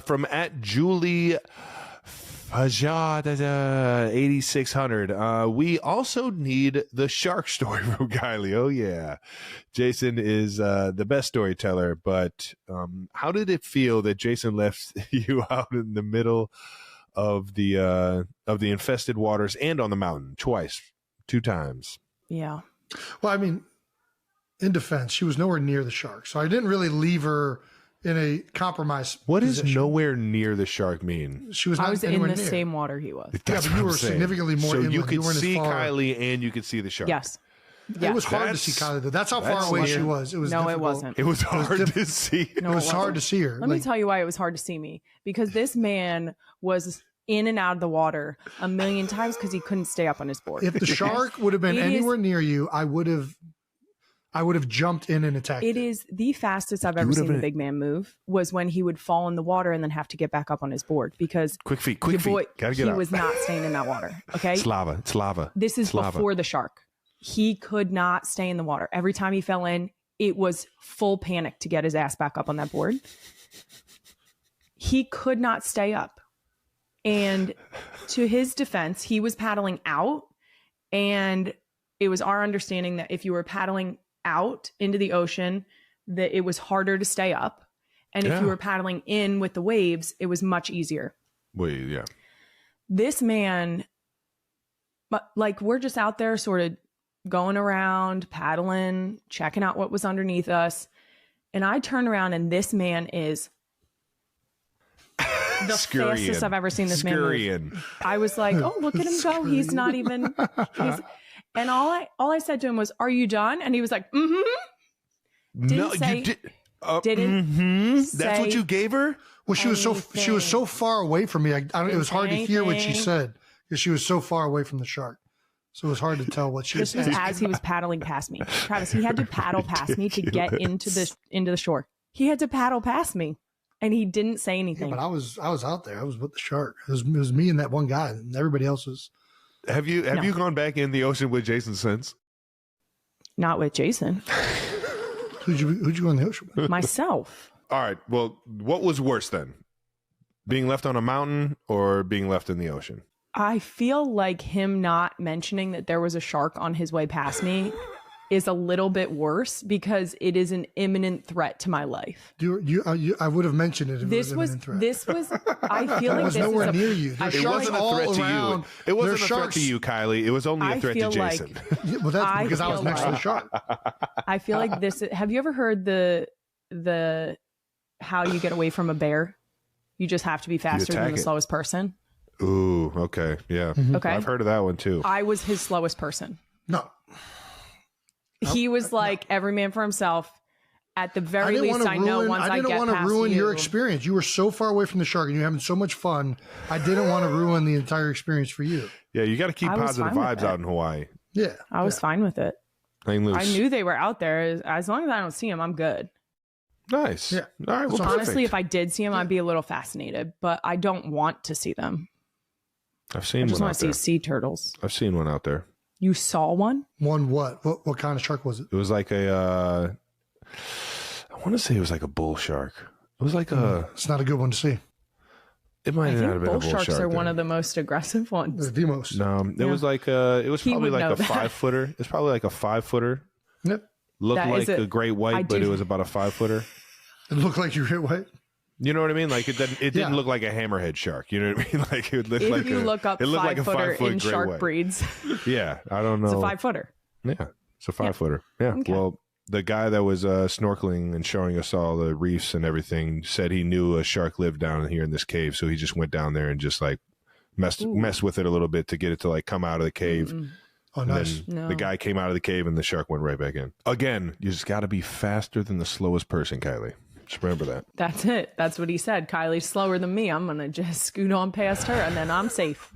From at Julie Fajad 8600. We also need the shark story from Kylie. Oh yeah, Jason is the best storyteller. But how did it feel that Jason left you out in the middle of the infested waters and on the mountain two times? Yeah. Well, I mean, in defense, she was nowhere near the shark, so I didn't really leave her in a compromised What position. does nowhere near the shark mean? She was not I was in anywhere the near. same water he was. That's but what you I'm were saying. significantly more So inland. you You could weren't as see far. Kylie and you could see the shark. Yes. It was hard to That's- see Kylie, though. That's how far away she was. It was No, it difficult. wasn't. It was hard to see. No, It was hard to see her. Let me tell you why it was hard to see me. Because this man was in and out of the water a million times because he couldn't stay up on his board. If the shark would have been It anywhere near you, I would have jumped in and attacked It is the fastest I've ever seen the big man move was when he would fall in the water and then have to get back up on his board because Quick feet. your boy, Gotta get he out. was not staying in that water. Okay. It's lava. It's lava. This is It's lava. before the shark. He could not stay in the water. Every time he fell in, it was full panic to get his ass back up on that board. He could not stay up. And to his defense, he was paddling out. And it was our understanding that if you were paddling out into the ocean, that it was harder to stay up. And if you were paddling in with the waves, it was much easier. Wait, yeah. This man, but like we're just out there sort of going around, paddling, checking out what was underneath us. And I turn around and this man is the fastest I've ever seen this man move. I was like, oh, look at him go. He's not even, and all I said to him was, are you done? And he was like, mm-hmm. No, say, you did. Didn't That's what you gave her? Well, she was so far away from me. It was hard to hear what she said because she was so far away from the shark. So it was hard to tell what she was This was saying. as he was paddling past me. Travis, he had to paddle past me to get into the shore. He had to paddle past me, and he didn't say anything. Yeah, but I was out there. I was with the shark. It was me and that one guy, and everybody else was. Have you gone back in the ocean with Jason since? Not with Jason. Who'd you go in the ocean with? Myself. All right. Well, what was worse then? Being left on a mountain or being left in the ocean? I feel like him not mentioning that there was a shark on his way past me is a little bit worse because it is an imminent threat to my life. I would have mentioned it if This it was an imminent threat. this was. I feel It like was this nowhere is near you. There's It sharks wasn't a all threat to around. you. It wasn't There's a threat sharks. to you, Kylie. It was only a I threat to feel like- Jason. Yeah, well, that's because I was feel next to the like- shark. I feel like this. Have you ever heard the how you get away from a bear? You just have to be faster than attack the it. slowest person. Ooh, okay. Yeah. Okay. I've heard of that one too. I was his slowest person. No, He was like every man for himself. At the I very didn't want least, to I know ruin. once I I didn't get want to past ruin you, your experience. You were so far away from the shark, and you're having so much fun. I didn't want to ruin the entire experience for you. Yeah, you got to keep I was positive fine with vibes it. out in Hawaii. Yeah, I was fine with it. Hang loose. I knew they were out there. As long as I don't see them, I'm good. Nice. Yeah. All right. Well, That's Honestly, perfect. if I did see them, I'd be a little fascinated, but I don't want to see them. I've I seen just one want out to see there. sea turtles. I've seen one out there. You saw one? One what? What kind of shark was it? It was like a. I want to say it was like a bull shark. It was like a. It's not a good one to see. It might I not have think been a bull bull sharks shark. are one then. of the most aggressive ones. It's the most. No, it Yeah. was like it was He probably would like know a that. 5-footer. It's probably like a 5-footer. Yep. Looked That like is a- a great white, I but do- it was about a 5-footer. It looked like you were white. You know what I mean? Like it didn't Yeah. look like a hammerhead shark. You know what I mean? Like it looked If like you look up it looked like a 5-footer 5-foot in gray shark white. breeds, Yeah, I don't know. it's a 5-footer. Yeah, it's a 5-footer. Yeah. Okay. Well, the guy that was snorkeling and showing us all the reefs and everything said he knew a shark lived down here in this cave, so he just went down there and just like messed with it a little bit to get it to like come out of the cave. Mm-mm. Oh, And nice. then No. the guy came out of the cave and the shark went right back in. Again, you just got to be faster than the slowest person, Kylie. Just remember that. That's it. That's what he said. Kylie's slower than me. I'm going to just scoot on past her and then I'm safe.